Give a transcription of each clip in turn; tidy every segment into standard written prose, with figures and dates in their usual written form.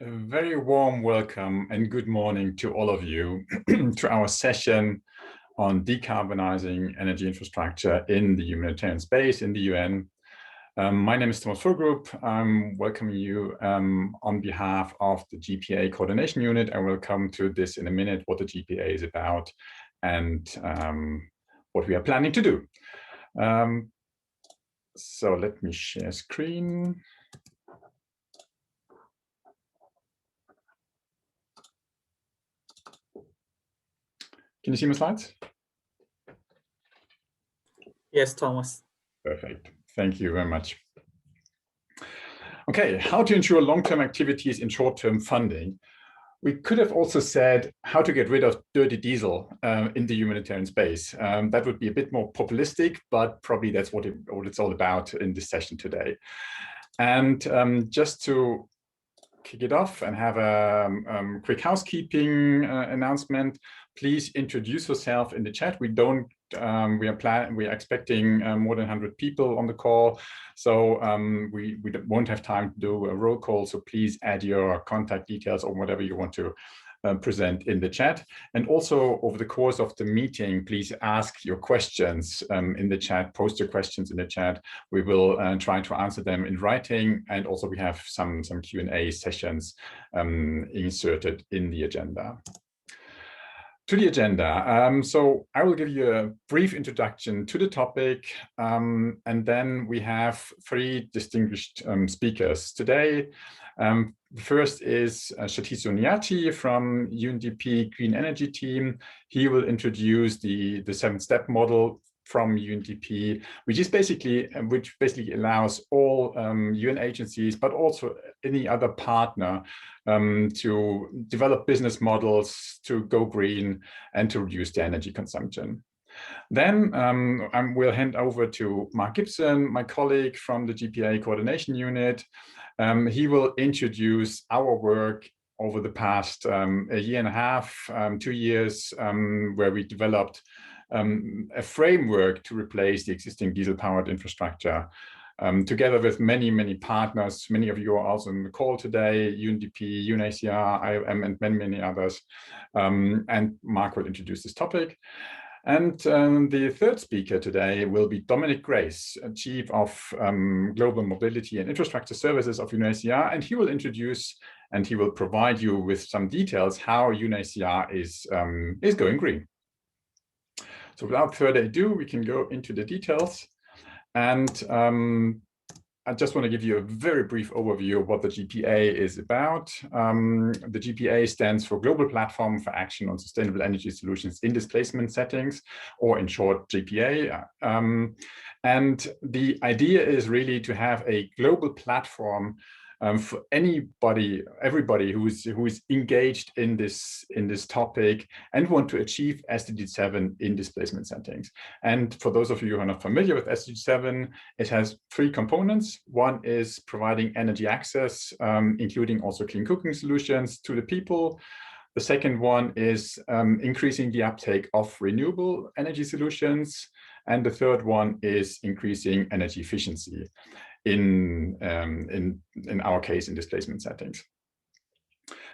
A very warm welcome and good morning to all of you to our session on decarbonizing energy infrastructure in the humanitarian space in the UN. My name is Thomas Fulgroup. I'm welcoming you on behalf of the GPA Coordination Unit. I will come to this in a minute, what the GPA is about and what we are planning to do. So let me share screen. Can you see my slides? Yes, Thomas. Perfect. Thank you very much. Okay, how to ensure long-term activities in short-term funding. We could have also said how to get rid of dirty diesel in the humanitarian space. That would be a bit more populistic, but probably that's what it's all about in this session today. And just to kick it off and have a quick housekeeping announcement, please introduce yourself in the chat. We are expecting more than 100 people on the call, so we won't have time to do a roll call. So please add your contact details or whatever you want to present in the chat. And also over the course of the meeting, please ask your questions in the chat, post your questions in the chat. We will try to answer them in writing. And also we have some Q&A sessions inserted in the agenda. To the agenda. So I will give you a brief introduction to the topic, and then we have three distinguished speakers today. First is Satish Soniati from UNDP Green Energy Team. He will introduce the 7-step model from UNDP, which basically allows all UN agencies, but also any other partner to develop business models to go green and to reduce their energy consumption. Then we'll hand over to Mark Gibson, my colleague from the GPA Coordination Unit. He will introduce our work over the past a year and a half, 2 years, where we developed a framework to replace the existing diesel-powered infrastructure, together with many partners. Many of you are also on the call today: UNDP, UNHCR, IOM, and many others. And Mark will introduce this topic. And the third speaker today will be Dominic Grace, Chief of Global Mobility and Infrastructure Services of UNHCR, and he will introduce and he will provide you with some details how UNHCR is going green. So without further ado, we can go into the details. And I just want to give you a very brief overview of what the GPA is about. The GPA stands for Global Platform for Action on Sustainable Energy Solutions in Displacement Settings, or in short, GPA. And the idea is really to have a global platform for everybody who is engaged in this topic and want to achieve SDG 7 in displacement settings. And for those of you who are not familiar with SDG 7, it has 3 components. One is providing energy access, including also clean cooking solutions to the people. The second one is increasing the uptake of renewable energy solutions. And the third one is increasing energy efficiency in our case, in displacement settings.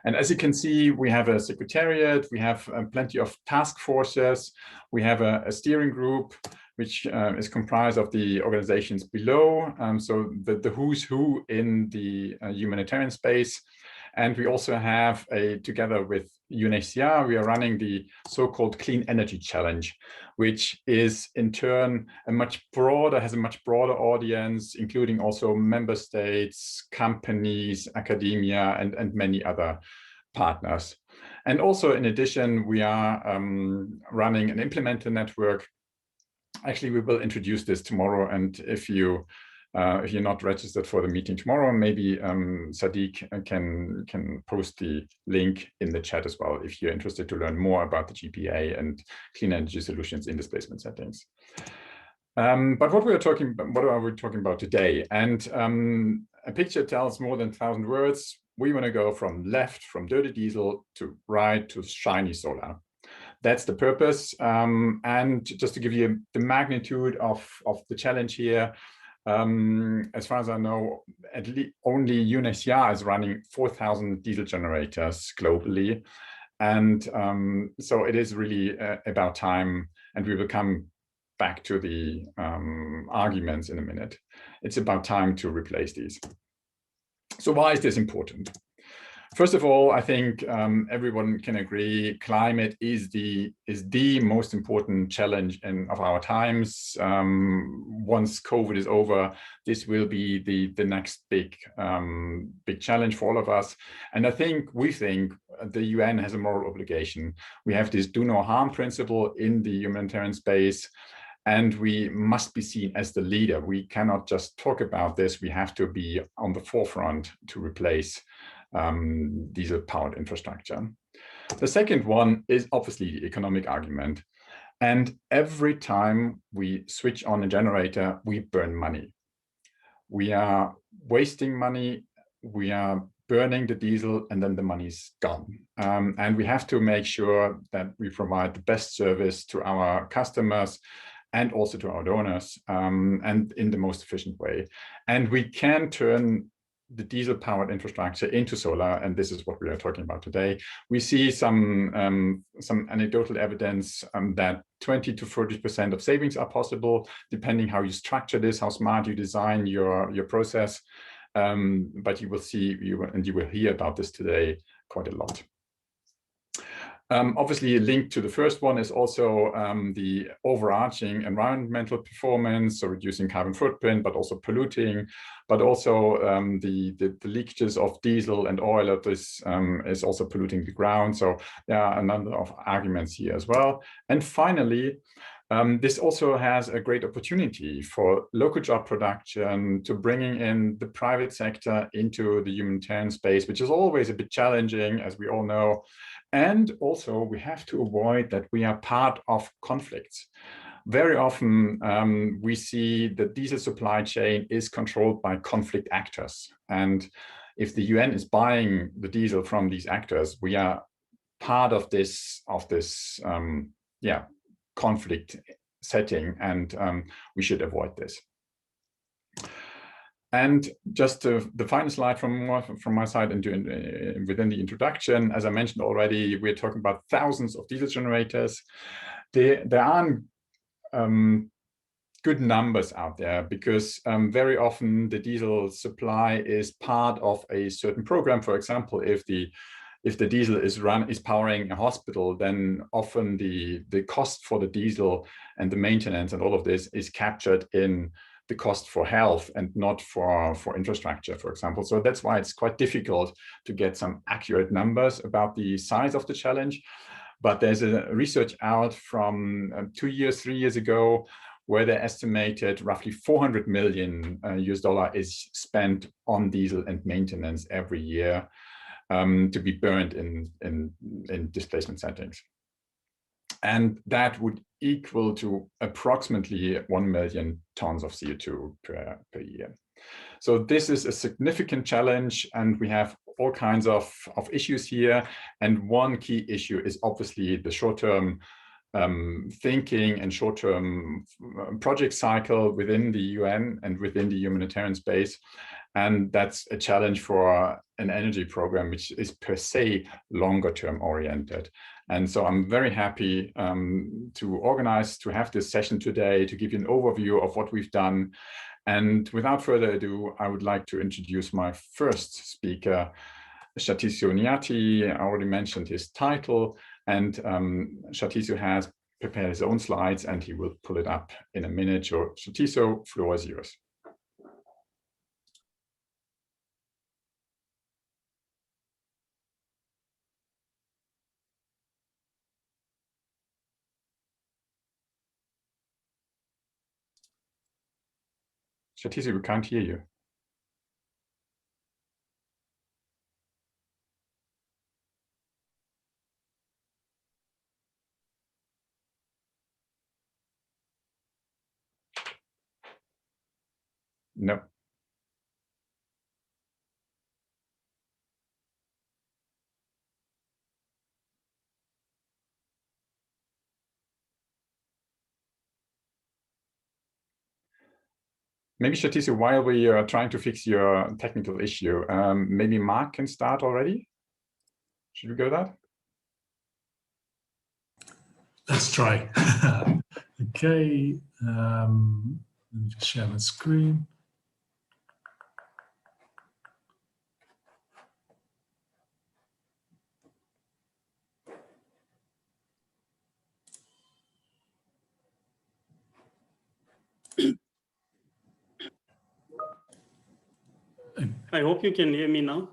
And as you can see, we have a secretariat, we have plenty of task forces, we have a steering group, which is comprised of the organizations below, so the who's who in the humanitarian space. And we also have together with UNHCR, we are running the so-called Clean Energy Challenge, which is in turn has a much broader audience, including also member states, companies, academia, and many other partners. And also, in addition, we are running an implementer network. Actually, we will introduce this tomorrow, and if you're not registered for the meeting tomorrow, maybe Sadiq can post the link in the chat as well if you're interested to learn more about the GPA and clean energy solutions in displacement settings. But what are we talking about today? And a picture tells more than 1,000 words. We want to go from left, from dirty diesel, to right, to shiny solar. That's the purpose. And just to give you the magnitude of the challenge here, As far as I know, at least only UNHCR is running 4,000 diesel generators globally. And so it is really about time, and we will come back to the arguments in a minute. It's about time to replace these. So why is this important? First of all, I think everyone can agree climate is the most important challenge of our times. Once COVID is over, this will be the next big challenge for all of us. And we think the UN has a moral obligation. We have this do no harm principle in the humanitarian space, and we must be seen as the leader. We cannot just talk about this. We have to be on the forefront to replace diesel-powered infrastructure. The second one is obviously the economic argument. And every time we switch on a generator, we burn money. We are wasting money, we are burning the diesel, and then the money's gone. And we have to make sure that we provide the best service to our customers and also to our donors, and in the most efficient way. And we can turn the diesel-powered infrastructure into solar, and this is what we are talking about today. We see some anecdotal evidence that 20 to 40% of savings are possible, depending how you structure this, how smart you design your process. But you will see, and you will hear about this today quite a lot. Obviously, linked to the first one is also the overarching environmental performance, so reducing carbon footprint, but also polluting, but also the leakages of diesel and oil of this is also polluting the ground. So there are a number of arguments here as well. And finally, this also has a great opportunity for local job production, to bringing in the private sector into the humanitarian space, which is always a bit challenging, as we all know. And also, we have to avoid that we are part of conflicts. Very often, we see the diesel supply chain is controlled by conflict actors. And if the UN is buying the diesel from these actors, we are part of this conflict setting, and we should avoid this. And just the final slide from my side within the introduction, as I mentioned already, we're talking about thousands of diesel generators. There aren't good numbers out there, because very often the diesel supply is part of a certain program. For example, if the diesel is powering a hospital, then often the cost for the diesel and the maintenance and all of this is captured in the cost for health and not for infrastructure, for example. So that's why it's quite difficult to get some accurate numbers about the size of the challenge. But there's a research out from 3 years ago, where they estimated roughly $400 million US is spent on diesel and maintenance every year, to be burned in displacement settings. And that would equal to approximately 1 million tons of CO2 per year. So this is a significant challenge, and we have all kinds of issues here. And one key issue is obviously the short-term thinking and short-term project cycle within the UN and within the humanitarian space. And that's a challenge for an energy program, which is per se longer-term oriented. And so I'm very happy to have this session today to give you an overview of what we've done. And without further ado, I would like to introduce my first speaker, Shatisio Niati. I already mentioned his title, and Shatisio has prepared his own slides, and he will pull it up in a minute. So Shatisio, floor is yours. Shatisio, we can't hear you. No. Maybe Shatisu, while we are trying to fix your technical issue, maybe Mark can start already. Should we go that? Let's try. Okay, let me just share my screen. I hope you can hear me now.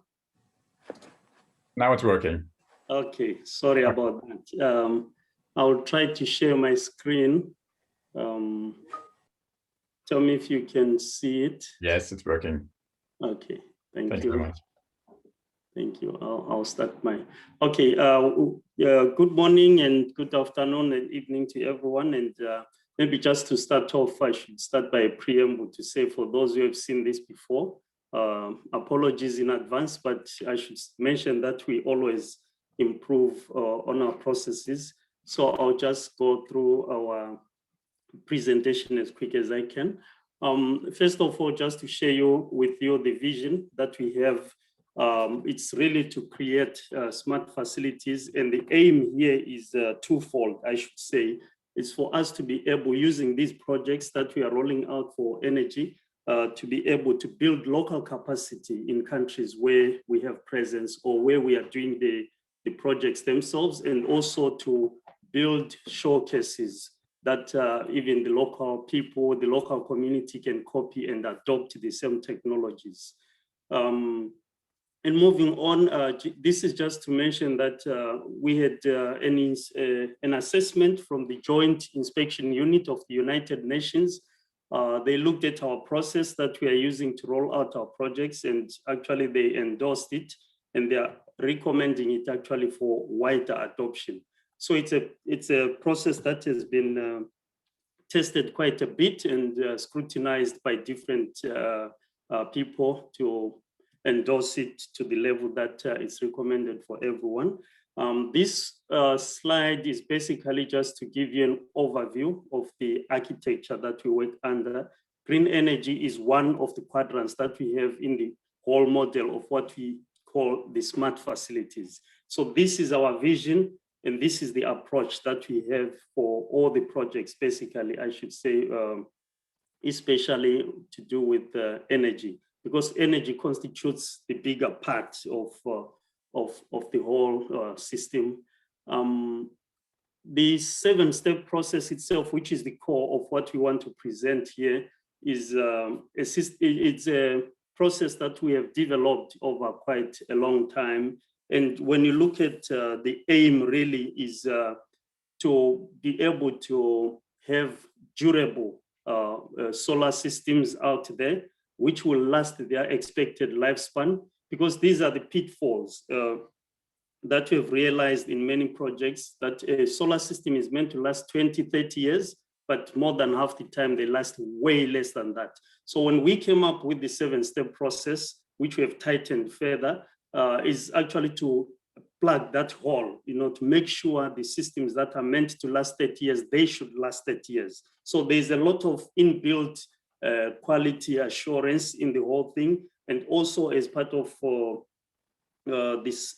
Now it's working. Okay, sorry about that. I'll try to share my screen. Tell me if you can see it. Yes, it's working. Okay, thank you. Thank you very much. Thank you. I'll start my. Okay. Good morning and good afternoon and evening to everyone. And maybe just to start off, I should start by a preamble to say, for those who have seen this before, apologies in advance, but I should mention that we always improve on our processes. So I'll just go through our presentation as quick as I can. First of all, just to share with you the vision that we have. It's really to create smart facilities, and the aim here is twofold, I should say. It's for us to be able, using these projects that we are rolling out for energy, to be able to build local capacity in countries where we have presence or where we are doing the projects themselves, and also to build showcases that even the local people, the local community can copy and adopt the same technologies. And moving on, this is just to mention that we had an assessment from the Joint Inspection Unit of the United Nations. They looked at our process that we are using to roll out our projects, and actually they endorsed it, and they are recommending it actually for wider adoption. So it's a process that has been tested quite a bit and scrutinized by different people to endorse it to the level that it's recommended for everyone. This slide is basically just to give you an overview of the architecture that we work under. Green energy is one of the quadrants that we have in the whole model of what we call the smart facilities. So this is our vision, and this is the approach that we have for all the projects, basically, I should say, especially to do with energy, because energy constitutes the bigger part of the whole system. The 7-step process itself, which is the core of what we want to present here, is it's a process that we have developed over quite a long time. And when you look at the aim really is to be able to have durable solar systems out there, which will last their expected lifespan, because these are the pitfalls that we have realized in many projects, that a solar system is meant to last 20, 30 years, but more than half the time they last way less than that. So when we came up with the 7-step process, which we have tightened further, is actually to plug that hole, to make sure the systems that are meant to last 30 years, they should last 30 years. So there's a lot of inbuilt quality assurance in the whole thing. And also as part of this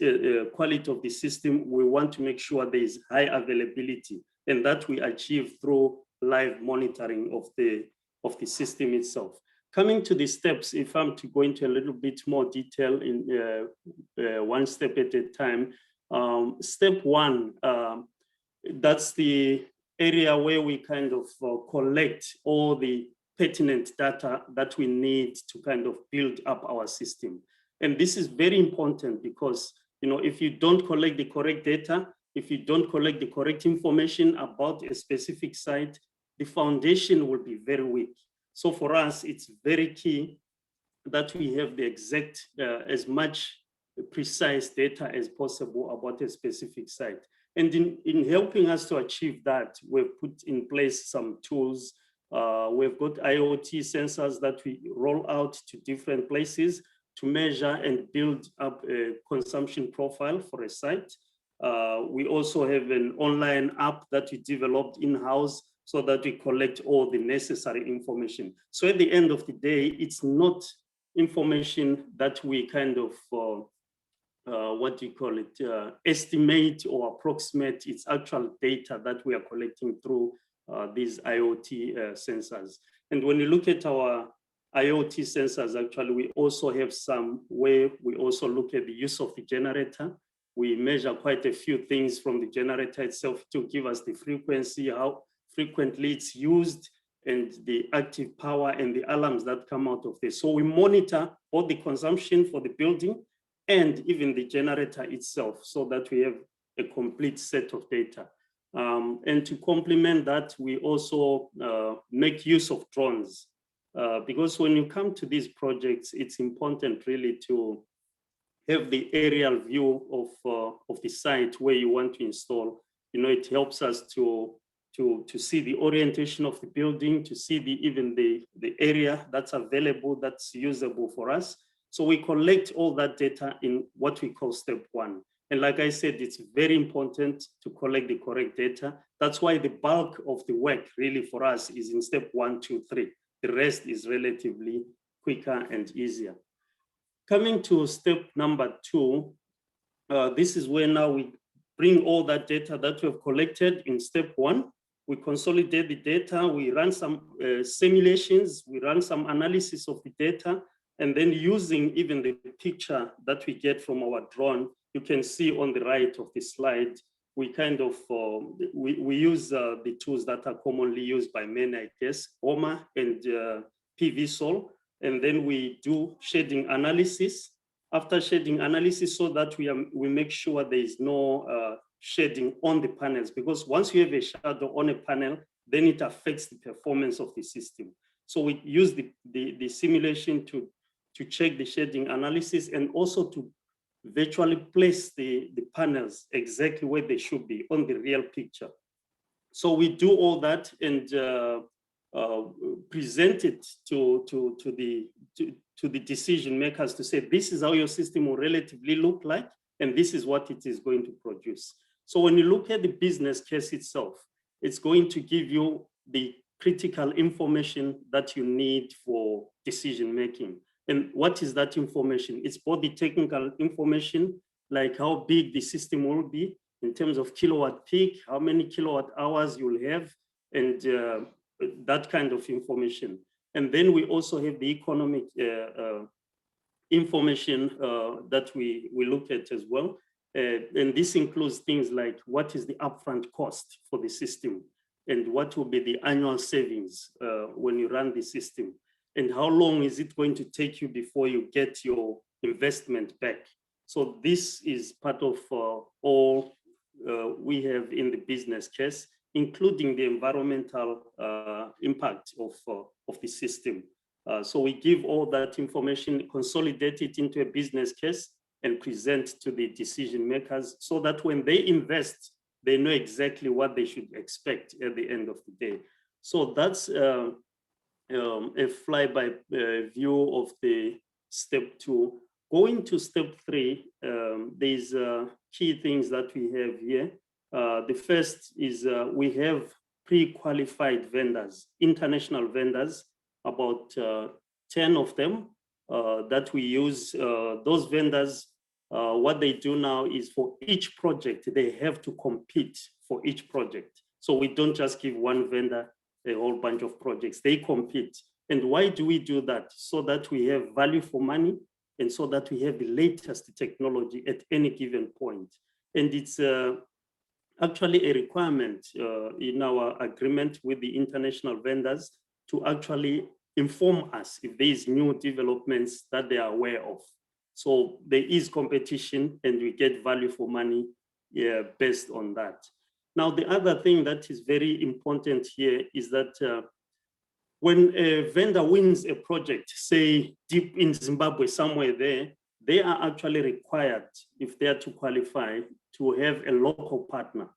quality of the system, we want to make sure there is high availability, and that we achieve through live monitoring of the system itself. Coming to the steps, if I'm to go into a little bit more detail in one step at a time. Step 1, that's the area where we kind of collect all the pertinent data that we need to kind of build up our system. And this is very important because, if you don't collect the correct data, if you don't collect the correct information about a specific site, the foundation will be very weak. So for us, it's very key that we have the exact, as much precise data as possible about a specific site. And in helping us to achieve that, we've put in place some tools. We've got IoT sensors that we roll out to different places to measure and build up a consumption profile for a site. We also have an online app that we developed in-house so that we collect all the necessary information. So at the end of the day, it's not information that we kind of, what do you call it, estimate or approximate. It's actual data that we are collecting through these IoT sensors. And when you look at our IoT sensors, actually, we also have some where we also look at the use of the generator. We measure quite a few things from the generator itself to give us the frequency, how frequently it's used, and the active power and the alarms that come out of this. So we monitor all the consumption for the building and even the generator itself, so that we have a complete set of data. And to complement that, we also make use of drones. Because when you come to these projects, it's important really to have the aerial view of the site where you want to install. You know, it helps us to see the orientation of the building, to see even the area that's available, that's usable for us. So we collect all that data in what we call step one. And like I said, it's very important to collect the correct data. That's why the bulk of the work really for us is in step 1, 2, 3. The rest is relatively quicker and easier. Coming to step number 2, this is where now we bring all that data that we have collected in step 1. We consolidate the data, we run some simulations, we run some analysis of the data, and then using even the picture that we get from our drone, you can see on the right of the slide, we kind of, we use the tools that are commonly used by many, I guess, OMA and PVSol, and then we do shading analysis. After shading analysis, so that we make sure there is no shading on the panels, because once you have a shadow on a panel, then it affects the performance of the system. So we use the simulation to check the shading analysis and also to virtually place the panels exactly where they should be on the real picture. So we do all that and present it to the decision makers to say, this is how your system will relatively look like, and this is what it is going to produce. So when you look at the business case itself, it's going to give you the critical information that you need for decision making. And what is that information? It's both the technical information, like how big the system will be in terms of kilowatt peak, how many kilowatt hours you'll have, and that kind of information. And then we also have the economic information that we look at as well. And this includes things like what is the upfront cost for the system, and what will be the annual savings when you run the system, and how long is it going to take you before you get your investment back. So this is part of all we have in the business case, including the environmental impact of the system. So we give all that information, consolidate it into a business case, and present to the decision makers, so that when they invest, they know exactly what they should expect at the end of the day. So that's a flyby view of the step 2. Going to step 3, there's key things that we have here. The first is we have pre-qualified vendors, international vendors, about 10 of them that we use. Those vendors, what they do now is for each project, they have to compete for each project. So we don't just give one vendor a whole bunch of projects, they compete. And why do we do that? So that we have value for money, and so that we have the latest technology at any given point. And it's actually a requirement in our agreement with the international vendors to actually inform us if there is new developments that they are aware of. So there is competition, and we get value for money based on that. Now, the other thing that is very important here is that when a vendor wins a project, say deep in Zimbabwe, somewhere there, they are actually required, if they are to qualify, to have a local partner.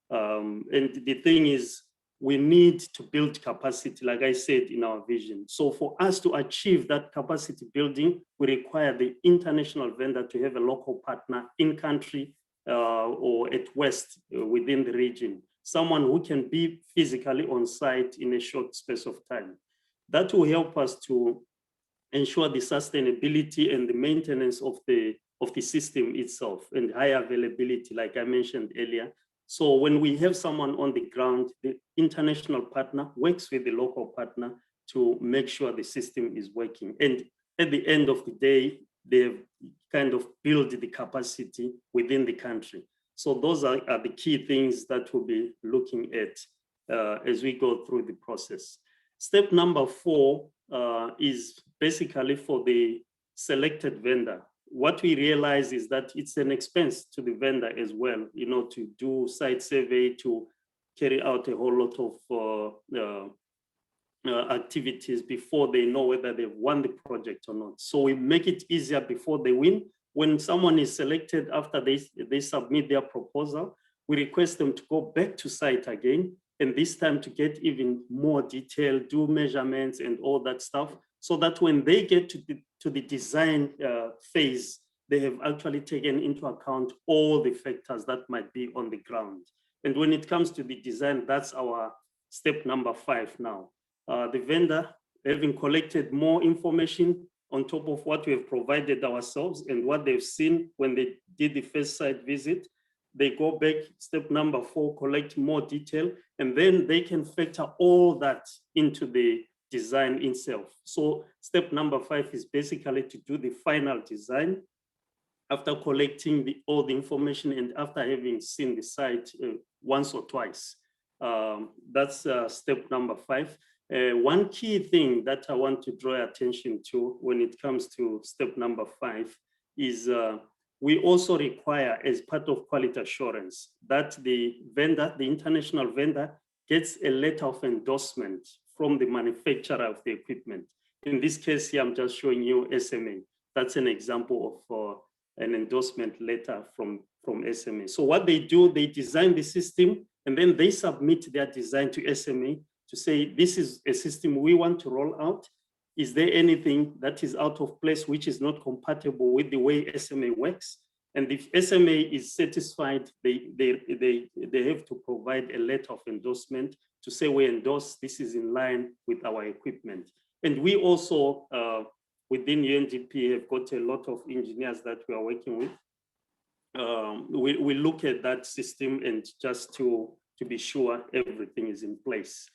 And the thing is, we need to build capacity, like I said in our vision. So for us to achieve that capacity building, we require the international vendor to have a local partner in country or at West within the region. someone who can be physically on site in a short space of time. That will help us to ensure the sustainability and the maintenance of the system itself and high availability, like I mentioned earlier. So when we have someone on the ground, the international partner works with the local partner to make sure the system is working. And at the end of the day, they've kind of built the capacity within the country. So those are the key things that we'll be looking at as we go through the process. Step number 4 is basically for the selected vendor. What we realize is that it's an expense to the vendor as well, to do site survey, to carry out a whole lot of activities before they know whether they've won the project or not. So we make it easier before they win. When someone is selected, after they submit their proposal, we request them to go back to site again, and this time to get even more detail, do measurements and all that stuff, so that when they get to the design phase, they have actually taken into account all the factors that might be on the ground. And when it comes to the design, that's our step number 5 now. The vendor, having collected more information on top of what we have provided ourselves and what they've seen when they did the first site visit, they go back, step number 4, collect more detail, and then they can factor all that into the design itself. So step number 5 is basically to do the final design after collecting all the information and after having seen the site once or twice. That's step number 5. One key thing that I want to draw attention to when it comes to step number 5 is we also require, as part of quality assurance, that the vendor, the international vendor, gets a letter of endorsement from the manufacturer of the equipment. In this case here, I'm just showing you SMA. That's an example of an endorsement letter from SMA. So what they do, they design the system and then they submit their design to SMA to say, this is a system we want to roll out. Is there anything that is out of place which is not compatible with the way SMA works? And if SMA is satisfied, they have to provide a letter of endorsement to say we endorse this is in line with our equipment. And we also, within UNDP, have got a lot of engineers that we are working with. We look at that system and just to be sure everything is in place.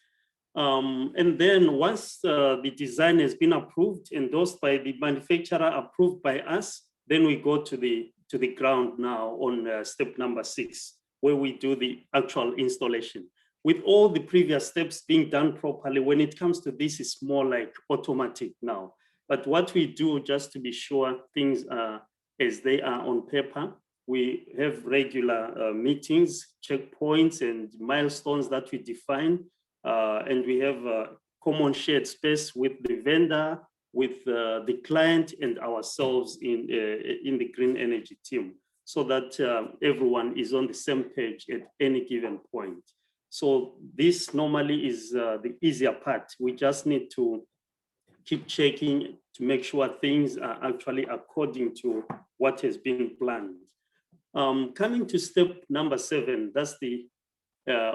And then once the design has been approved, endorsed by the manufacturer, approved by us, then we go to the ground now on step number 6, where we do the actual installation. With all the previous steps being done properly, when it comes to this, it's more like automatic now. But what we do, just to be sure things are as they are on paper, we have regular meetings, checkpoints, and milestones that we define. And we have a common shared space with the vendor, with the client, and ourselves in the green energy team, so that everyone is on the same page at any given point. So this normally is the easier part. We just need to keep checking to make sure things are actually according to what has been planned. Coming to step number 7, that's the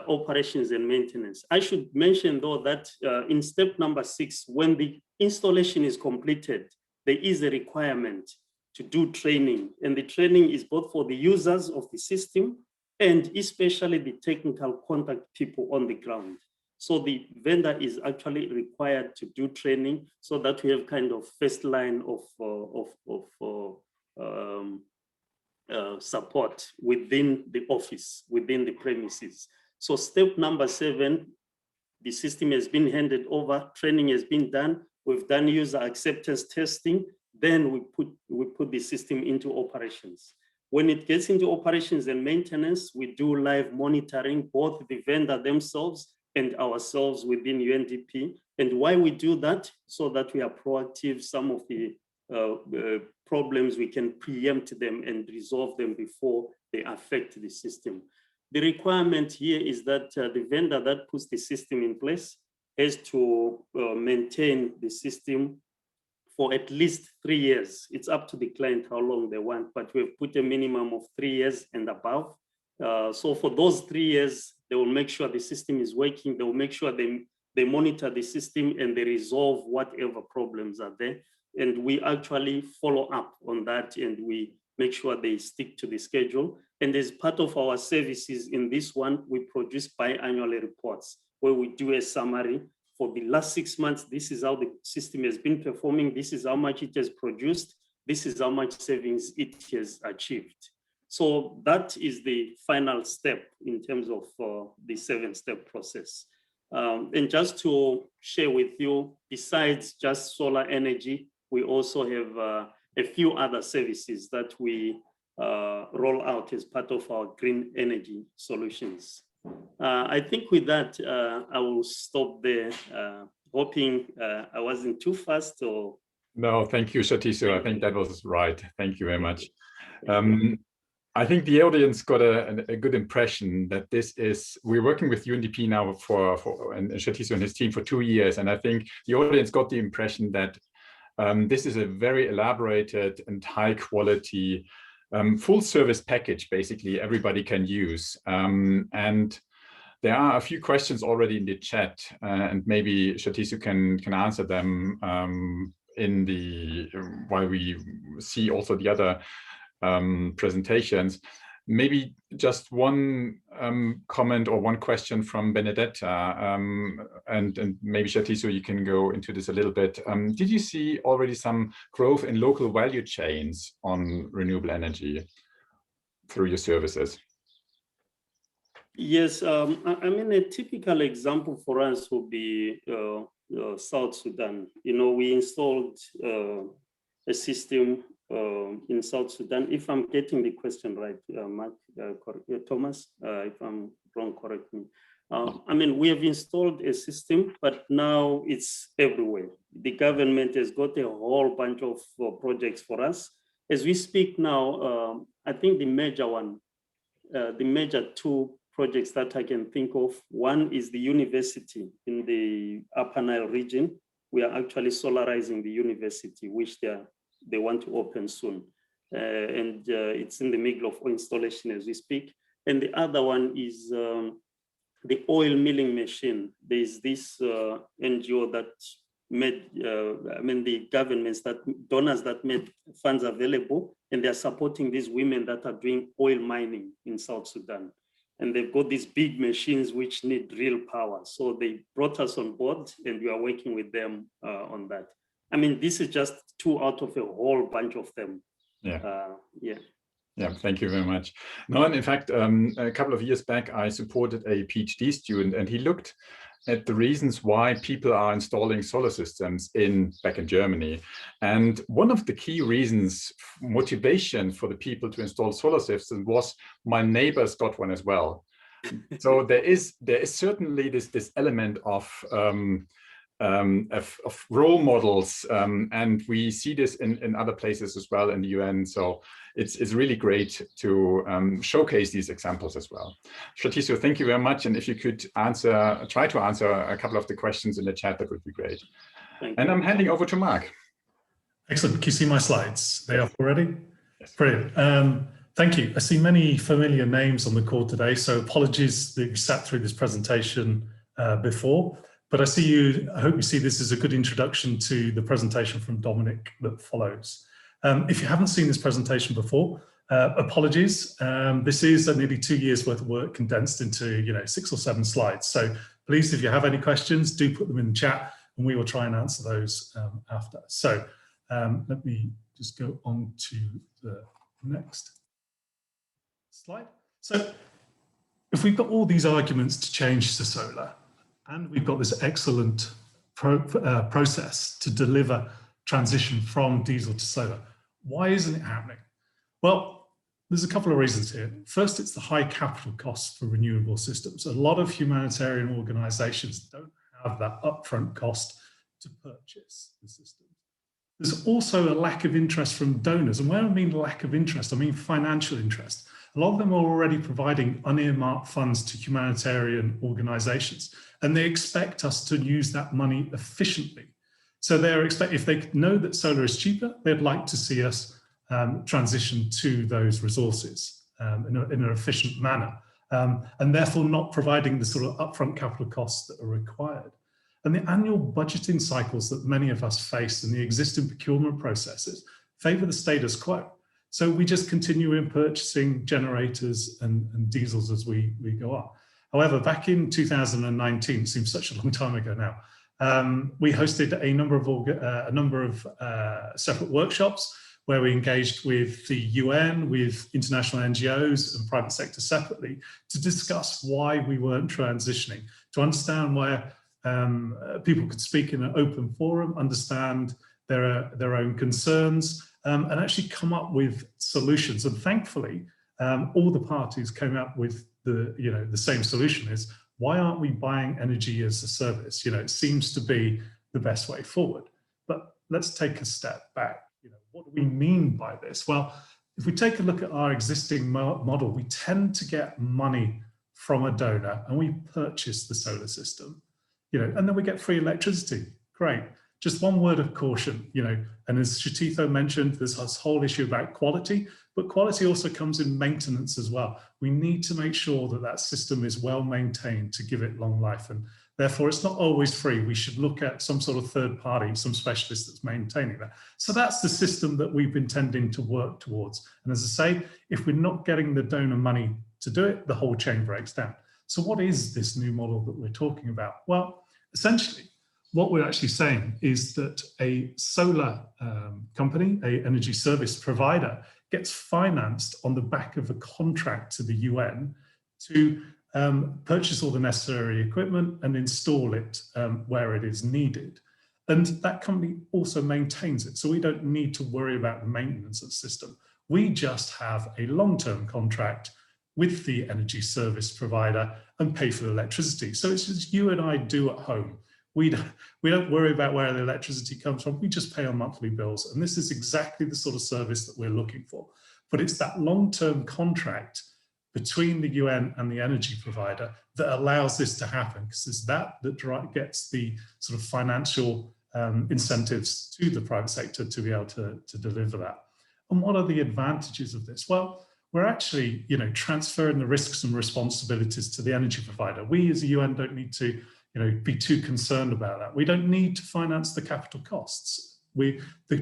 operations and maintenance. I should mention though that in step number 6, when the installation is completed, there is a requirement to do training, and the training is both for the users of the system and especially the technical contact people on the ground. So the vendor is actually required to do training so that we have kind of first line of support within the office, within the premises. So step number 7, the system has been handed over, training has been done, we've done user acceptance testing, then we put the system into operations. When it gets into operations and maintenance, we do live monitoring, both the vendor themselves and ourselves within UNDP. And why we do that? So that we are proactive. Some of the problems, we can preempt them and resolve them before they affect the system. The requirement here is that the vendor that puts the system in place has to maintain the system for at least 3 years. It's up to the client how long they want, but we've put a minimum of 3 years and above. So for those 3 years, they will make sure the system is working. They will make sure they monitor the system and they resolve whatever problems are there. And we actually follow up on that, and we make sure they stick to the schedule. And as part of our services in this one, we produce biannual reports where we do a summary. For the last 6 months, this is how the system has been performing. This is how much it has produced. This is how much savings it has achieved. So that is the final step in terms of the 7-step process. And just to share with you, besides just solar energy, we also have a few other services that we roll out as part of our green energy solutions. I think with that, I will stop there, hoping I wasn't too fast or... No, thank you, Shathiso. I think that was right. Thank you very much. I think the audience got a good impression that this is, we're working with UNDP now and Shathiso and his team for 2 years. And I think the audience got the impression that this is a very elaborated and high quality full service package, basically everybody can use. And there are a few questions already in the chat, and maybe Shathiso can answer them while we see also the other presentations. Maybe just one comment or one question from Benedetta, and maybe Shathiso, you can go into this a little bit. Did you see already some growth in local value chains on renewable energy through your services? Yes, I mean, a typical example for us would be South Sudan. You know, we installed a system in South Sudan. If I'm getting the question right, Mark, Thomas, if I'm wrong, correct me. I mean, we have installed a system, but now it's everywhere. The government has got a whole bunch of projects for us. As we speak now, I think the major 2 projects that I can think of, one is the university in the Upper Nile region. We are actually solarizing the university, which they want to open soon. And it's in the middle of installation as we speak. And the other one is the oil milling machine. There's this NGO that made, the governments, donors that made funds available, and they're supporting these women that are doing oil mining in South Sudan. And they've got these big machines which need real power. So they brought us on board, and we are working with them on that. I mean, this is just 2 out of a whole bunch of them. Yeah. Yeah, thank you very much. No, and in fact, a couple of years back, I supported a PhD student, and he looked at the reasons why people are installing solar systems back in Germany. And one of the key reasons, motivation for the people to install solar systems was, my neighbors got one as well. So there is certainly this element of role models, and we see this in other places as well in the UN. So it's really great to showcase these examples as well. Shathiso, thank you very much. And if you could try to answer a couple of the questions in the chat, that would be great. And I'm handing over to Mark. Excellent. Can you see my slides? They up already? Yes. Brilliant. Thank you. I see many familiar names on the call today, so apologies that you sat through this presentation before. But I hope you see this as a good introduction to the presentation from Dominic that follows. If you haven't seen this presentation before, apologies. This is nearly 2 years worth of work condensed into 6 or 7 slides. So please, if you have any questions, do put them in the chat and we will try and answer those after. So let me just go on to the next slide. So if we've got all these arguments to change to solar, and we've got this excellent process to deliver transition from diesel to solar, why isn't it happening? Well, there's a couple of reasons here. First, it's the high capital costs for renewable systems. A lot of humanitarian organizations don't have that upfront cost to purchase the system. There's also a lack of interest from donors. And when I mean lack of interest, I mean financial interest. A lot of them are already providing unearmarked funds to humanitarian organizations, and they expect us to use that money efficiently. So if they know that solar is cheaper, they'd like to see us transition to those resources. in an efficient manner, and therefore not providing the sort of upfront capital costs that are required. And the annual budgeting cycles that many of us face and the existing procurement processes favour the status quo. So we just continue in purchasing generators and diesels as we go on. However, back in 2019, seems such a long time ago now, we hosted a number of separate workshops where we engaged with the UN, with international NGOs and private sector separately to discuss why we weren't transitioning, to understand where people could speak in an open forum, understand their own concerns, and actually come up with solutions. And thankfully, all the parties came up with the same solution: is why aren't we buying energy as a service? It seems to be the best way forward. But let's take a step back. What do we mean by this? Well, if we take a look at our existing model, we tend to get money from a donor and we purchase the solar system, and then we get free electricity. Great. Just one word of caution, and as Shatitho mentioned, there's this whole issue about quality, but quality also comes in maintenance as well. We need to make sure that that system is well maintained to give it long life, and therefore it's not always free. We should look at some sort of third party, some specialist that's maintaining that. So that's the system that we've been tending to work towards. And as I say, if we're not getting the donor money to do it, the whole chain breaks down. So what is this new model that we're talking about? Well, essentially, what we're actually saying is that a solar company, an energy service provider, gets financed on the back of a contract to the UN to purchase all the necessary equipment and install it where it is needed. And that company also maintains it. So we don't need to worry about the maintenance of the system. We just have a long-term contract with the energy service provider and pay for the electricity. So it's as you and I do at home. We don't worry about where the electricity comes from. We just pay our monthly bills. And this is exactly the sort of service that we're looking for. But it's that long-term contract between the UN and the energy provider that allows this to happen, because it's that gets the sort of financial incentives to the private sector to be able to deliver that. And what are the advantages of this? Well, we're actually, transferring the risks and responsibilities to the energy provider. We as a UN don't need to be too concerned about that. We don't need to finance the capital costs.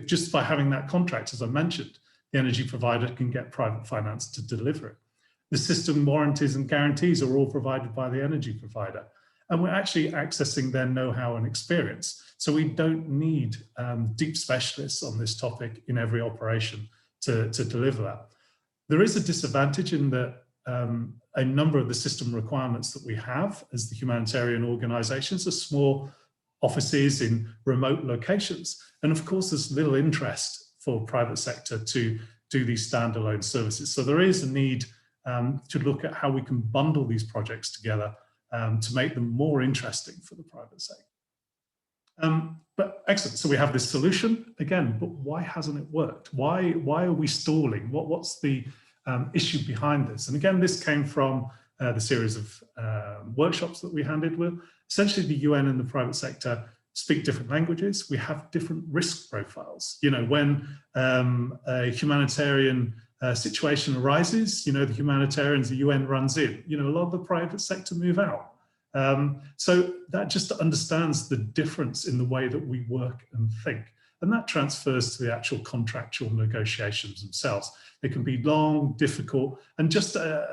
Just by having that contract, as I mentioned, the energy provider can get private finance to deliver it. The system warranties and guarantees are all provided by the energy provider. And we're actually accessing their know-how and experience. So we don't need deep specialists on this topic in every operation to deliver that. There is a disadvantage in that a number of the system requirements that we have as the humanitarian organizations are small offices in remote locations. And of course, there's little interest for private sector to do these standalone services. So there is a need to look at how we can bundle these projects together to make them more interesting for the private sector. But excellent, so we have this solution again, but why hasn't it worked? Why are we stalling? What's the issue behind this? And again, this came from the series of workshops that we handled with. Essentially, the UN and the private sector speak different languages. We have different risk profiles. When a humanitarian situation arises, the humanitarians, the UN runs in. A lot of the private sector move out. So that just understands the difference in the way that we work and think. And that transfers to the actual contractual negotiations themselves. They can be long, difficult, and just a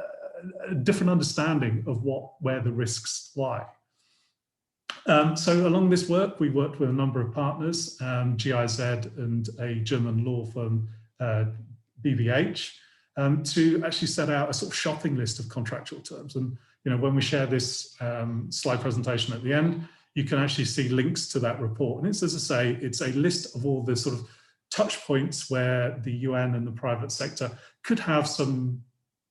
different understanding of where the risks lie. So along this work, we worked with a number of partners, GIZ and a German law firm, BBH, to actually set out a sort of shopping list of contractual terms. And when we share this slide presentation at the end, you can actually see links to that report. And it's, as I say, it's a list of all the sort of touch points where the UN and the private sector could have some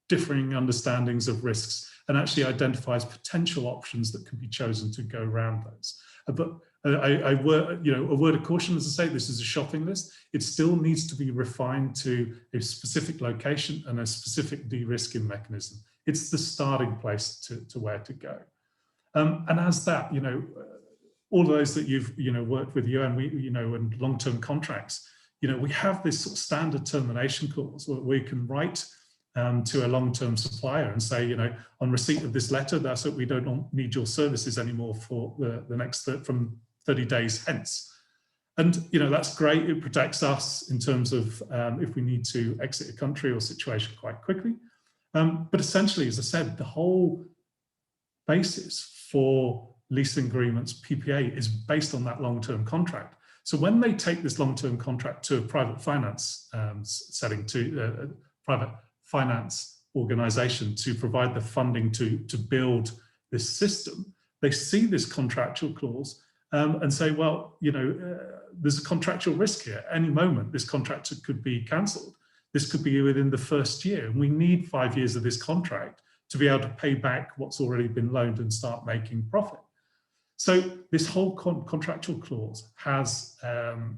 differing understandings of risks, and actually identifies potential options that can be chosen to go around those. But a word of caution, as I say, this is a shopping list. It still needs to be refined to a specific location and a specific de-risking mechanism. It's the starting place to where to go. And as that, all those that you've worked with UN, and long-term contracts, we have this sort of standard termination clause where we can write to a long-term supplier and say, you know, on receipt of this letter, that's it, we don't need your services anymore for the next from 30 days hence. And, you know, that's great. It protects us in terms of if we need to exit a country or situation quite quickly. But essentially, as I said, the whole basis for leasing agreements, PPA, is based on that long-term contract. So when they take this long-term contract to a private finance setting, to a private finance organization to provide the funding to build this system, they see this contractual clause and say, well, you know, there's a contractual risk here. At any moment, this contract could be cancelled. This could be within the first year. And we need 5 years of this contract to be able to pay back what's already been loaned and start making profit. So this whole contractual clause has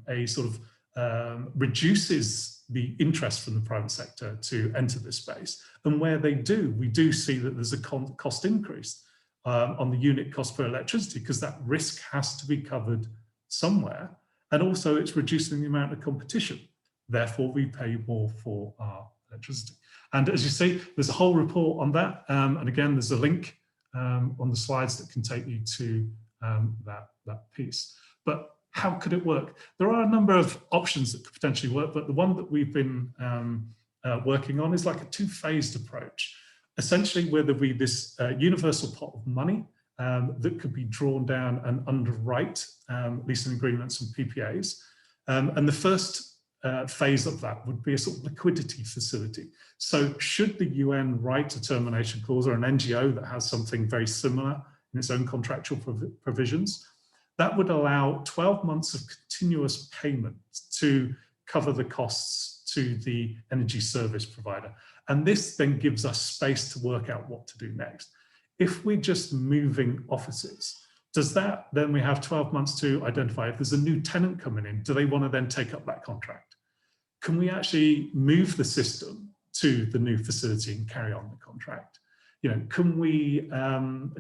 a sort of reduces the interest from the private sector to enter this space. And where they do, we do see that there's a cost increase on the unit cost per electricity, because that risk has to be covered somewhere. And also it's reducing the amount of competition. Therefore, we pay more for our electricity. And as you see, there's a whole report on that. And again, there's a link on the slides that can take you to that piece. But how could it work? There are a number of options that could potentially work, but the one that we've been working on is like a two-phased approach. Essentially, where there be this universal pot of money that could be drawn down and underwrite leasing agreements and PPAs. And the first phase of that would be a sort of liquidity facility. So should the UN write a termination clause, or an NGO that has something very similar in its own contractual provisions, that would allow 12 months of continuous payment to cover the costs to the energy service provider. And this then gives us space to work out what to do next. If we're just moving offices, does that, then we have 12 months to identify if there's a new tenant coming in, do they want to then take up that contract? Can we actually move the system to the new facility and carry on the contract? You know, can we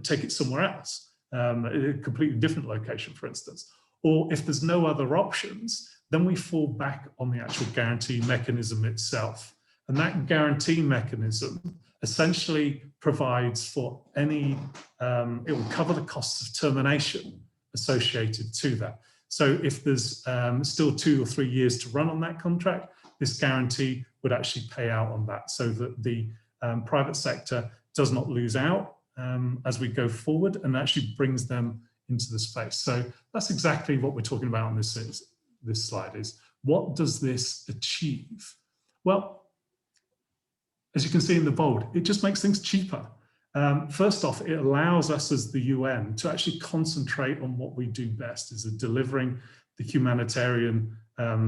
take it somewhere else, a completely different location, for instance? Or if there's no other options, then we fall back on the actual guarantee mechanism itself. And that guarantee mechanism essentially provides for any, it will cover the costs of termination associated to that. So if there's still 2 or 3 years to run on that contract, this guarantee would actually pay out on that, so that the private sector does not lose out as we go forward, and actually brings them into the space. So that's exactly what we're talking about on this slide, is what does this achieve? Well, as you can see in the bold, it just makes things cheaper. First off, it allows us as the UN to actually concentrate on what we do best, is delivering the humanitarian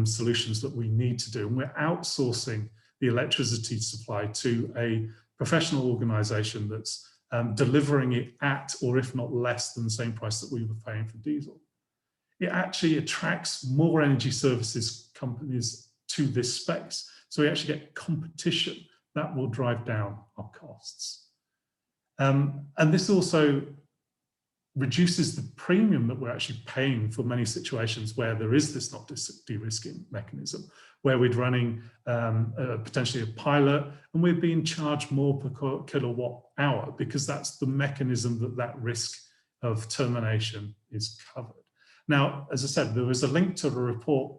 solutions that we need to do. And we're outsourcing the electricity supply to a professional organization that's delivering it at, or if not less than, the same price that we were paying for diesel. It actually attracts more energy services companies to this space. So we actually get competition that will drive down our costs. And this also reduces the premium that we're actually paying for many situations where there is this not de-risking mechanism, where we're running potentially a pilot and we're being charged more per kilowatt hour, because that's the mechanism that risk of termination is covered. Now, as I said, there is a link to the report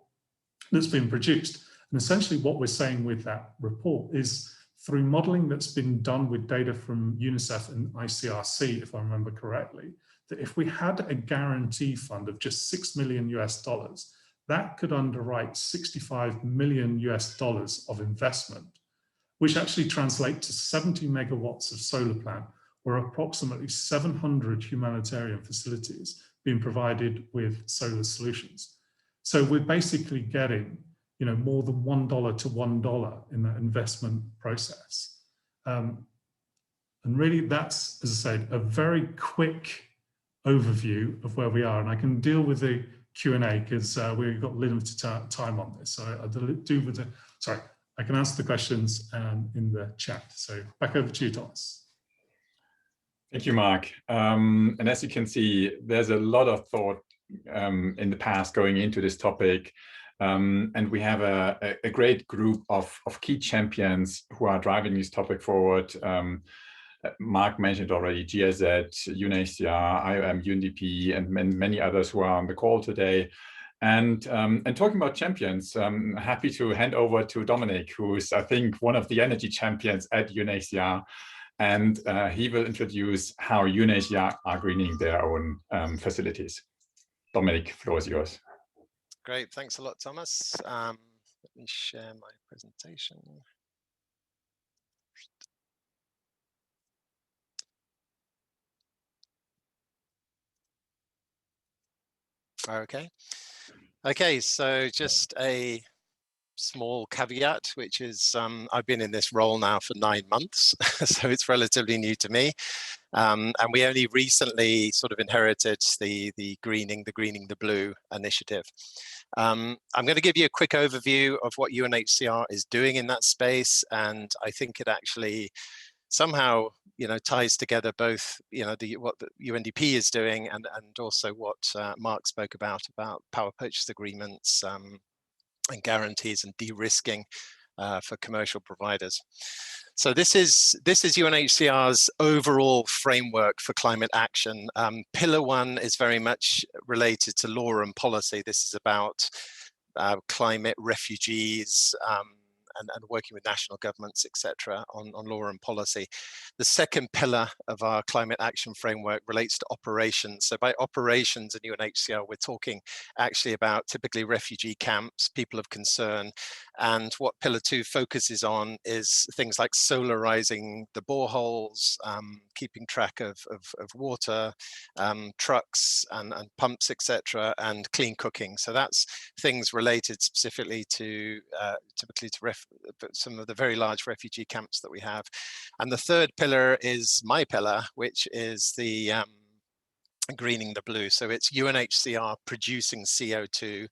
that's been produced. And essentially what we're saying with that report is, through modeling that's been done with data from UNICEF and ICRC, if I remember correctly, that if we had a guarantee fund of just $6 million US, that could underwrite $65 million US of investment, which actually translate to 70 megawatts of solar plant, or approximately 700 humanitarian facilities being provided with solar solutions. So we're basically getting, you know, more than $1 to $1 in that investment process. And really that's, as I said, a very quick overview of where we are. And I can deal with the Q&A because we've got limited time on this. So I can answer the questions in the chat. So back over to you, Thomas. Thank you, Mark. And as you can see, there's a lot of thought in the past going into this topic. And we have a great group of key champions who are driving this topic forward. Mark mentioned already GIZ, UNHCR, IOM, UNDP, and many others who are on the call today. And talking about champions, I'm happy to hand over to Dominic, who is, I think, one of the energy champions at UNHCR. And he will introduce how UNHCR are greening their own facilities. Dominic, floor is yours. Great, thanks a lot, Thomas. Let me share my presentation. Okay, so just a small caveat, which is I've been in this role now for 9 months, so it's relatively new to me. And we only recently sort of inherited the Greening the Blue initiative. I'm going to give you a quick overview of what UNHCR is doing in that space, and I think it actually somehow, ties together both, what the UNDP is doing and also what Mark spoke about power purchase agreements and guarantees and de-risking for commercial providers. So this is UNHCR's overall framework for climate action. Pillar 1 is very much related to law and policy. This is about climate refugees, and working with national governments, etc., on law and policy. The second pillar of our climate action framework relates to operations. So by operations in UNHCR, we're talking actually about typically refugee camps, people of concern. And what pillar 2 focuses on is things like solarizing the boreholes, keeping track of water, trucks and pumps, etc., and clean cooking. So that's things related specifically to typically to some of the very large refugee camps that we have. And the third pillar is my pillar, which is the greening the blue. So it's UNHCR producing CO2.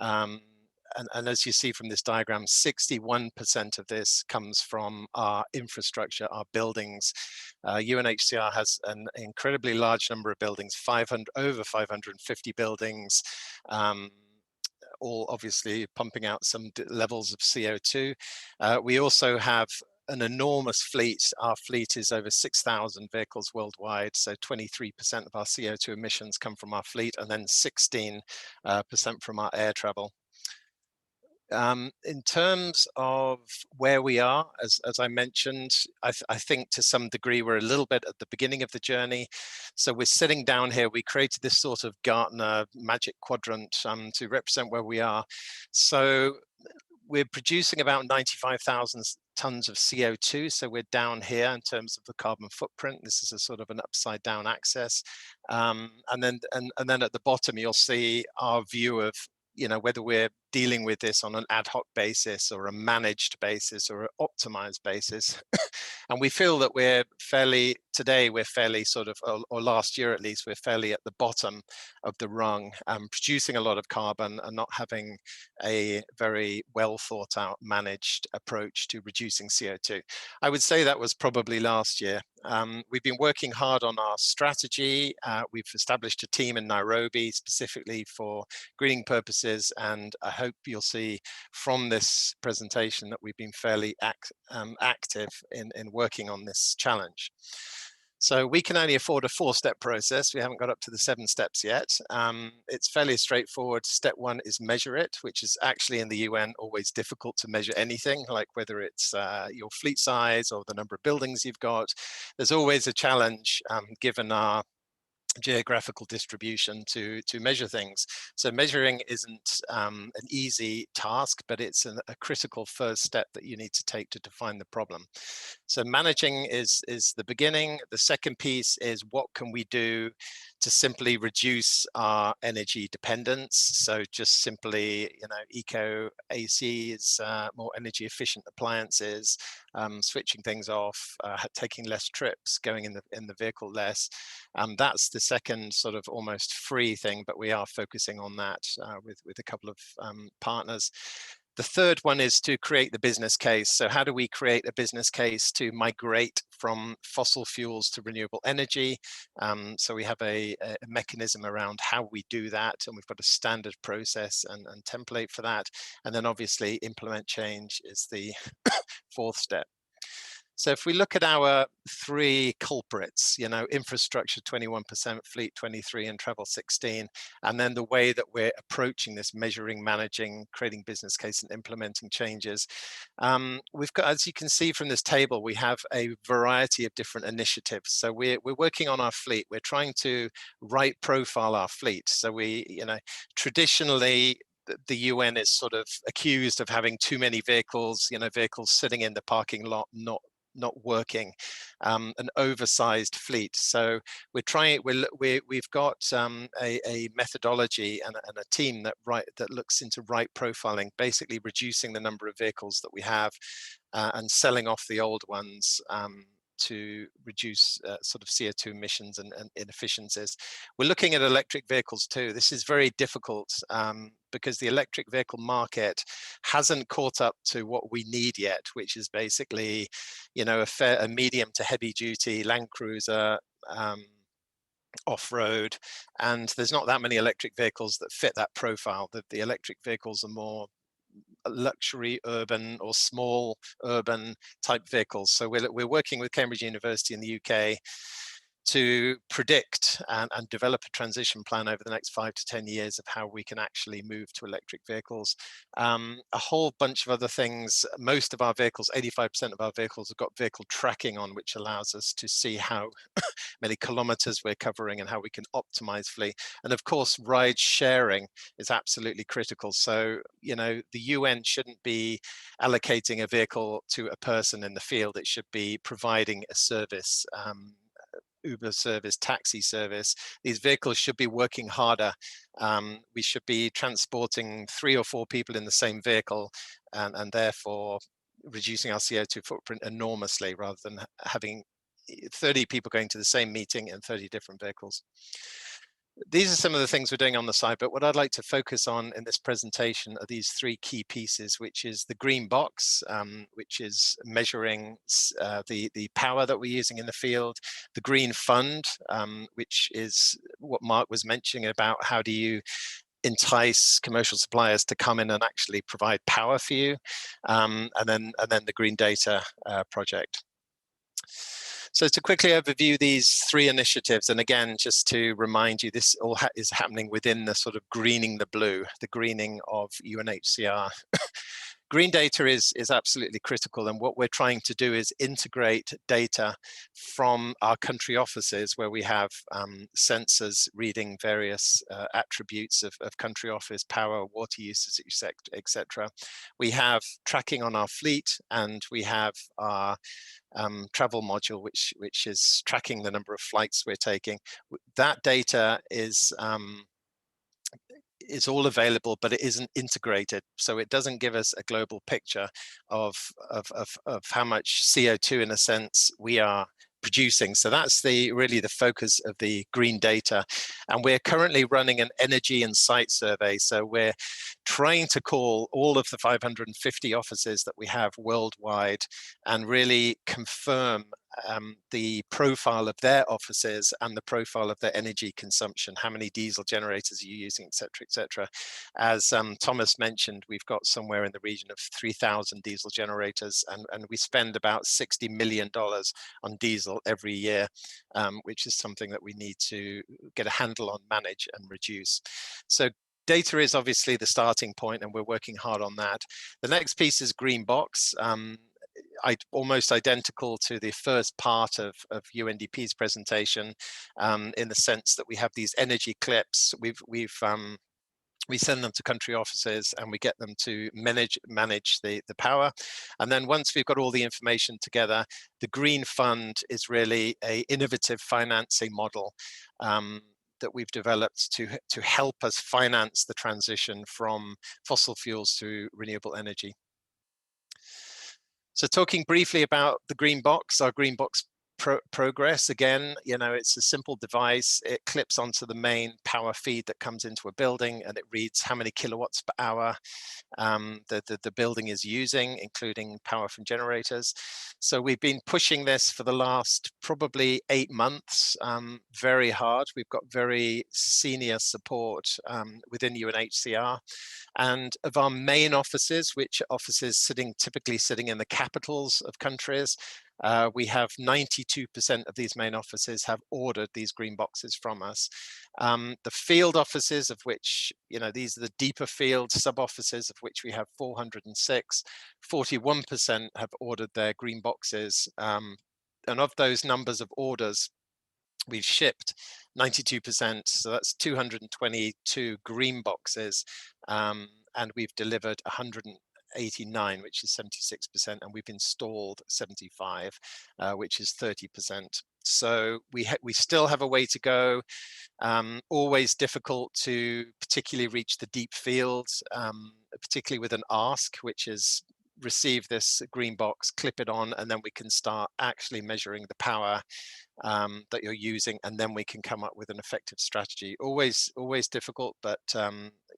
And as you see from this diagram, 61% of this comes from our infrastructure, our buildings. UNHCR has an incredibly large number of buildings, over 550 buildings, all obviously pumping out some levels of CO2. We also have an enormous fleet. Our fleet is over 6,000 vehicles worldwide. So 23% of our CO2 emissions come from our fleet, and then 16% from our air travel. In terms of where we are, as I mentioned, I think to some degree we're a little bit at the beginning of the journey. So we're sitting down here, we created this sort of Gartner magic quadrant to represent where we are. So we're producing about 95,000 tons of CO2. So we're down here in terms of the carbon footprint. This is a sort of an upside down axis. And then at the bottom, you'll see our view of whether we're dealing with this on an ad hoc basis or a managed basis or an optimized basis. And we feel that today we're fairly sort of, or last year at least, we're fairly at the bottom of the rung, producing a lot of carbon and not having a very well thought out managed approach to reducing CO2. I would say that was probably last year. We've been working hard on our strategy. We've established a team in Nairobi specifically for greening purposes, and I hope you'll see from this presentation that we've been fairly active in working on this challenge. So we can only afford a 4-step process. We haven't got up to the 7 steps yet. It's fairly straightforward. Step 1 is measure it, which is actually in the UN always difficult to measure anything, like whether it's your fleet size or the number of buildings you've got. There's always a challenge given our geographical distribution to measure things. So measuring isn't an easy task, but it's a critical first step that you need to take to define the problem. So managing is the beginning. The second piece is what can we do to simply reduce our energy dependence. So just simply, eco ACs, more energy efficient appliances, switching things off, taking less trips, going in the vehicle less. That's the second sort of almost free thing, but we are focusing on that with a couple of partners. The third one is to create the business case. So how do we create a business case to migrate from fossil fuels to renewable energy? So we have a mechanism around how we do that, and we've got a standard process and template for that. And then obviously implement change is the fourth step. So if we look at our three culprits, you know, infrastructure 21%, fleet 23, and travel 16, and then the way that we're approaching this, measuring, managing, creating business case and implementing changes, we've got, as you can see from this table, we have a variety of different initiatives. So we're working on our fleet. We're trying to right profile our fleet. So we, you know, traditionally, the UN is sort of accused of having too many vehicles, you know, vehicles sitting in the parking lot, not working, an oversized fleet. So we're trying, we've got a methodology and a team that looks into right profiling, basically reducing the number of vehicles that we have and selling off the old ones to reduce sort of CO2 emissions and inefficiencies. We're looking at electric vehicles too. This is very difficult because the electric vehicle market hasn't caught up to what we need yet, which is basically, you know, a medium to heavy duty Land Cruiser, off-road, and there's not that many electric vehicles that fit that profile. The electric vehicles are more luxury urban or small urban type vehicles. So we're working with Cambridge University in the UK to predict and develop a transition plan over the next 5 to 10 years of how we can actually move to electric vehicles. A whole bunch of other things. Most of our vehicles, 85% of our vehicles have got vehicle tracking on, which allows us to see how many kilometers we're covering and how we can optimize fleet. And of course, ride sharing is absolutely critical. So, you know, the UN shouldn't be allocating a vehicle to a person in the field. It should be providing a service, Uber service, taxi service. These vehicles should be working harder. We should be transporting 3 or 4 people in the same vehicle and therefore reducing our CO2 footprint enormously rather than having 30 people going to the same meeting in 30 different vehicles. These are some of the things we're doing on the side, but what I'd like to focus on in this presentation are these 3 key pieces, which is the green box, which is measuring the power that we're using in the field, the green fund, which is what Mark was mentioning about how do you entice commercial suppliers to come in and actually provide power for you, and then the green data project. So to quickly overview these 3 initiatives, and again, just to remind you, this all is happening within the sort of greening the blue, the greening of UNHCR. Green data is absolutely critical, and what we're trying to do is integrate data from our country offices where we have sensors reading various attributes of country office, power, water usage, etc. We have tracking on our fleet, and we have our travel module, which is tracking the number of flights we're taking. That data is all available, but it isn't integrated, so it doesn't give us a global picture of how much CO2 in a sense we are producing. So that's really the focus of the green data, and we're currently running an energy and site survey. So we're trying to call all of the 550 offices that we have worldwide and really confirm the profile of their offices and the profile of their energy consumption. How many diesel generators are you using, etc., etc. As Thomas mentioned, we've got somewhere in the region of 3,000 diesel generators, and we spend about $60 million on diesel every year, which is something that we need to get a handle on, manage, and reduce. So data is obviously the starting point, and we're working hard on that. The next piece is green box. Almost identical to the first part of UNDP's presentation, in the sense that we have these energy clips. We send them to country offices and we get them to manage the power. And then once we've got all the information together, the green fund is really an innovative financing model that we've developed to help us finance the transition from fossil fuels to renewable energy. So talking briefly about the green box, our green box progress. Again, you know, it's a simple device. It clips onto the main power feed that comes into a building, and it reads how many kilowatts per hour the building is using, including power from generators. So we've been pushing this for the last probably 8 months, very hard. We've got very senior support within UNHCR. And of our main offices, which are offices typically sitting in the capitals of countries, we have 92% of these main offices have ordered these green boxes from us. The field offices, of which, you know, these are the deeper field sub-offices, of which we have 406, 41% have ordered their green boxes. And of those numbers of orders, we've shipped 92%, so that's 222 green boxes, and we've delivered 189, which is 76%, and we've installed 75, which is 30%. So we still have a way to go. Always difficult to particularly reach the deep fields, particularly with an ask, which is receive this green box, clip it on, and then we can start actually measuring the power that you're using, and then we can come up with an effective strategy. Always difficult, but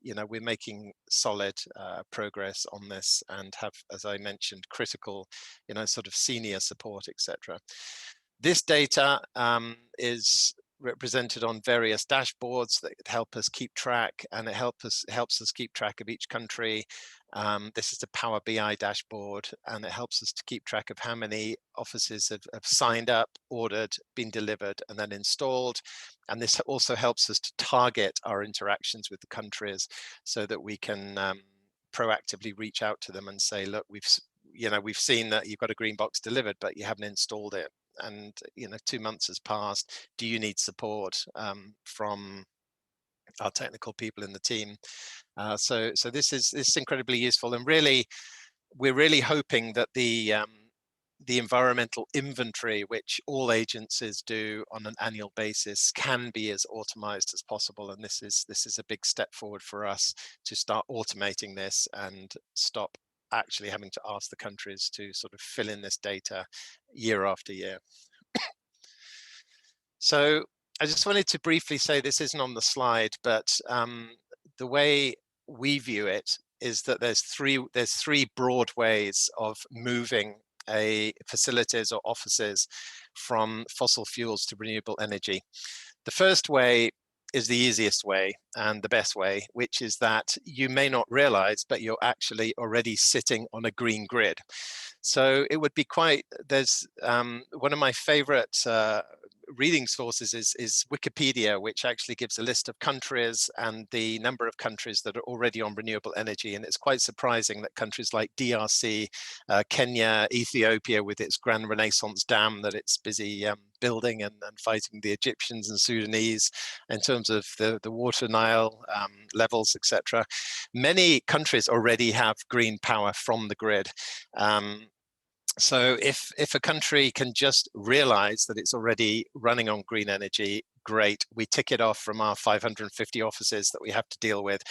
you know, we're making solid progress on this, and have, as I mentioned, critical, you know, sort of senior support, etc. This data is represented on various dashboards that help us keep track, and it helps us keep track of each country. This is the PowerBI dashboard, and it helps us to keep track of how many offices have signed up, ordered, been delivered, and then installed. And this also helps us to target our interactions with the countries, so that we can proactively reach out to them and say, look, we've seen that you've got a green box delivered, but you haven't installed it. And, you know, 2 months has passed. Do you need support from our technical people in the team? So this is incredibly useful, and really, we're really hoping that the environmental inventory, which all agencies do on an annual basis, can be as automized as possible. And this is a big step forward for us to start automating this and stop actually having to ask the countries to sort of fill in this data year after year. So I just wanted to briefly say, this isn't on the slide, but the way we view it is that there's three broad ways of moving facilities or offices from fossil fuels to renewable energy. The first way is the easiest way and the best way, which is that you may not realize, but you're actually already sitting on a green grid. So it would be there's one of my favorite reading sources is Wikipedia, which actually gives a list of countries and the number of countries that are already on renewable energy. And it's quite surprising that countries like DRC, Kenya, Ethiopia, with its Grand Renaissance Dam that it's busy building and fighting the Egyptians and Sudanese in terms of the water Nile levels, etc. Many countries already have green power from the grid. So if a country can just realize that it's already running on green energy, great, we tick it off from our 550 offices that we have to deal with.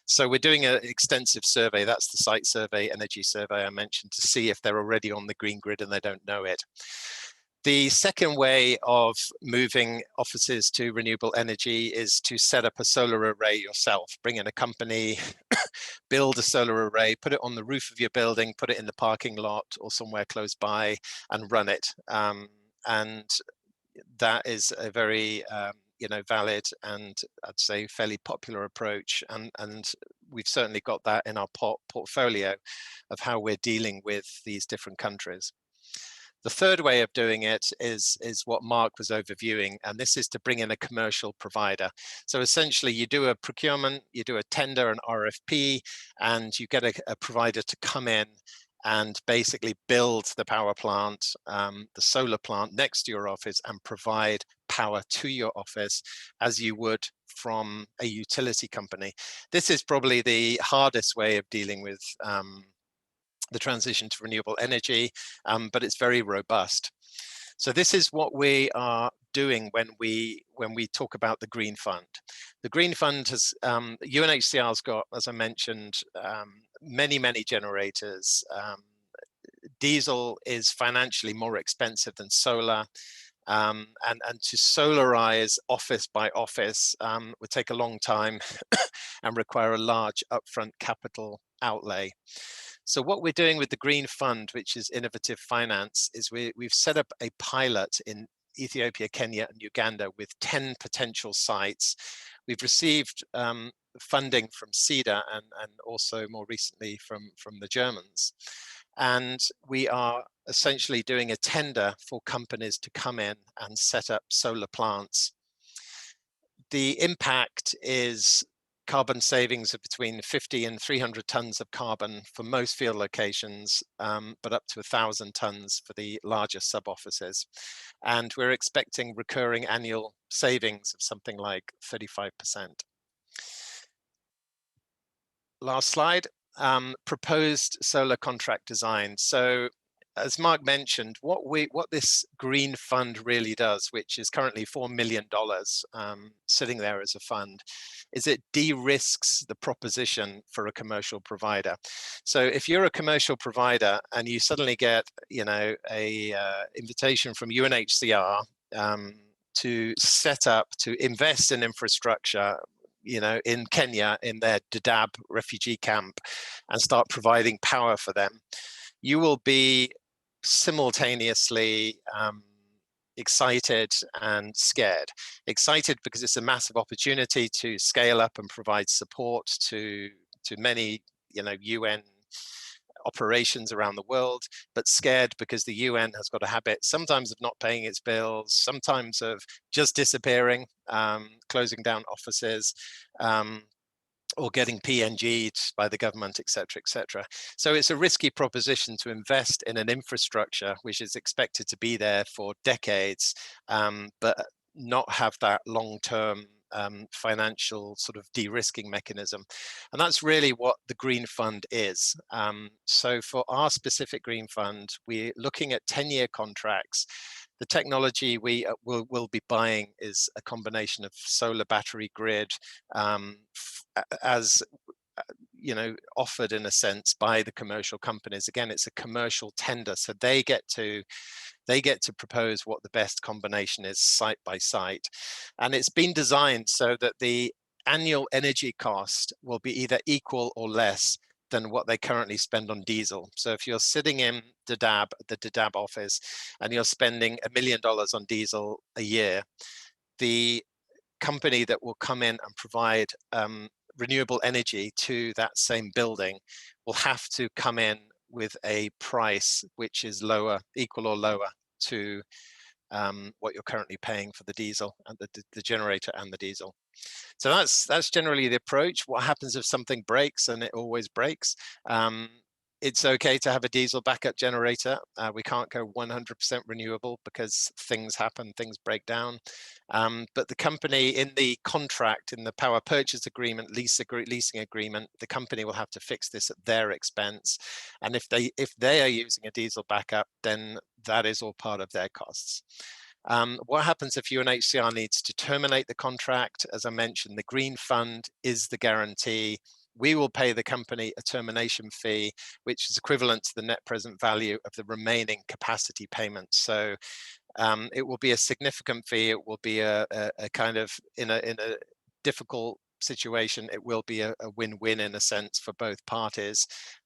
So we're doing an extensive survey, that's the site survey, energy survey I mentioned, to see if they're already on the green grid and they don't know it. The second way of moving offices to renewable energy is to set up a solar array yourself. Bring in a company, build a solar array, put it on the roof of your building, put it in the parking lot or somewhere close by, and run it. And that is a very valid and I'd say fairly popular approach. And we've certainly got that in our portfolio of how we're dealing with these different countries. The third way of doing it is what Mark was overviewing, and this is to bring in a commercial provider. So essentially you do a procurement, you do a tender, an RFP, and you get a provider to come in and basically build the power plant, the solar plant next to your office, and provide power to your office as you would from a utility company. This is probably the hardest way of dealing with the transition to renewable energy, but it's very robust. So this is what we are doing when we talk about the Green Fund. The Green Fund has, UNHCR's got, as I mentioned, many generators. Diesel is financially more expensive than solar. And to solarize office by office would take a long time and require a large upfront capital outlay. So what we're doing with the Green Fund, which is innovative finance, is we've set up a pilot in Ethiopia, Kenya, and Uganda with 10 potential sites. We've received funding from CEDA and also more recently from the Germans. And we are essentially doing a tender for companies to come in and set up solar plants. The impact is carbon savings of between 50 and 300 tons of carbon for most field locations, but up to 1,000 tons for the larger sub-offices. And we're expecting recurring annual savings of something like 35%. Last slide, proposed solar contract design. So as Mark mentioned, what this Green Fund really does, which is currently $4 million sitting there as a fund, is it de-risks the proposition for a commercial provider. So if you're a commercial provider and you suddenly get, a invitation from UNHCR to set up, to invest in infrastructure, in Kenya, in their Dadaab refugee camp, and start providing power for them, you will be simultaneously excited and scared. Excited because it's a massive opportunity to scale up and provide support to many, UN operations around the world, but scared because the UN has got a habit sometimes of not paying its bills, sometimes of just disappearing, closing down offices, or getting PNG'd by the government, et cetera, So it's a risky proposition to invest in an infrastructure which is expected to be there for decades, but not have that long-term financial sort of de-risking mechanism. And that's really what the Green Fund is. So for our specific Green Fund, we're looking at 10-year contracts. The technology we will be buying is a combination of solar battery grid, as offered in a sense by the commercial companies. Again, it's a commercial tender, so they get to propose what the best combination is site by site. And it's been designed so that the annual energy cost will be either equal or less than what they currently spend on diesel. So if you're sitting in the Dadaab office, and you're spending $1 million on diesel a year, the company that will come in and provide renewable energy to that same building will have to come in with a price which is lower, equal or lower to what you're currently paying for the diesel and the generator and the diesel. So that's generally the approach. What happens if something breaks, and it always breaks? It's okay to have a diesel backup generator. We can't go 100% renewable because things happen, things break down. But the company in the contract, in the power purchase agreement, leasing agreement, the company will have to fix this at their expense. And if they are using a diesel backup, then that is all part of their costs. What happens if UNHCR needs to terminate the contract? As I mentioned, the Green Fund is the guarantee. We will pay the company a termination fee, which is equivalent to the net present value of the remaining capacity payments. So it will be a significant fee. It will be a kind of, in a difficult situation, it will be a win-win in a sense for both parties.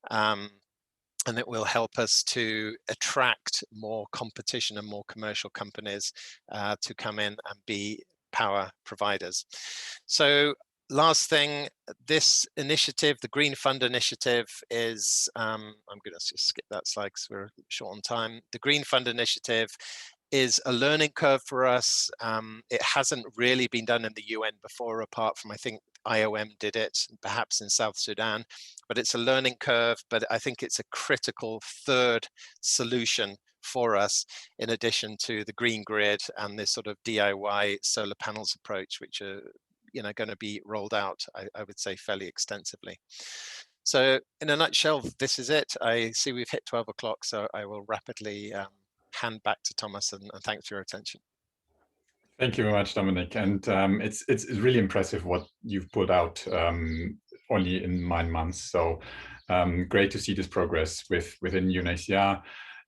And it will help us to attract more competition and more commercial companies to come in and be power providers. So last thing, this initiative, the Green Fund initiative, is, I'm going to just skip that slide because we're short on time. The Green Fund initiative is a learning curve for us. It hasn't really been done in the UN before, apart from, I think, IOM did it, perhaps in South Sudan, but it's a learning curve. But I think it's a critical third solution for us, in addition to the green grid and this sort of DIY solar panels approach, which are going to be rolled out, I would say, fairly extensively. So in a nutshell, this is it. I see we've hit 12 o'clock, so I will rapidly hand back to Thomas, and thanks for your attention. Thank you very much, Dominic. And it's really impressive what you've put out only in 9 months. So great to see this progress within UNHCR.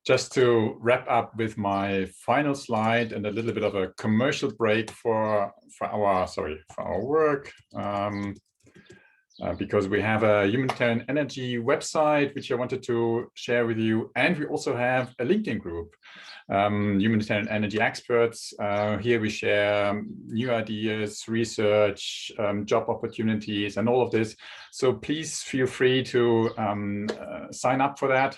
just to wrap up with my final slide and a little bit of a commercial break for our work. Because we have a Humanitarian Energy website, which I wanted to share with you. And we also have a LinkedIn group, Humanitarian Energy Experts. Here we share new ideas, research, job opportunities, and all of this. So please feel free to sign up for that.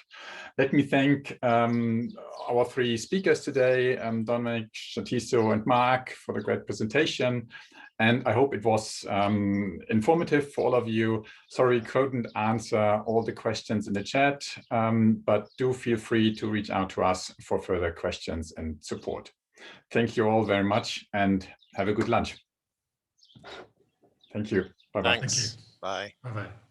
Let me thank our three speakers today, Dominic, Shatiso, and Mark, for the great presentation. And I hope it was informative for all of you. Sorry, couldn't answer all the questions in the chat, but do feel free to reach out to us for further questions and support. Thank you all very much and have a good lunch. Thank you. Bye-bye. Thanks. Bye. Bye-bye.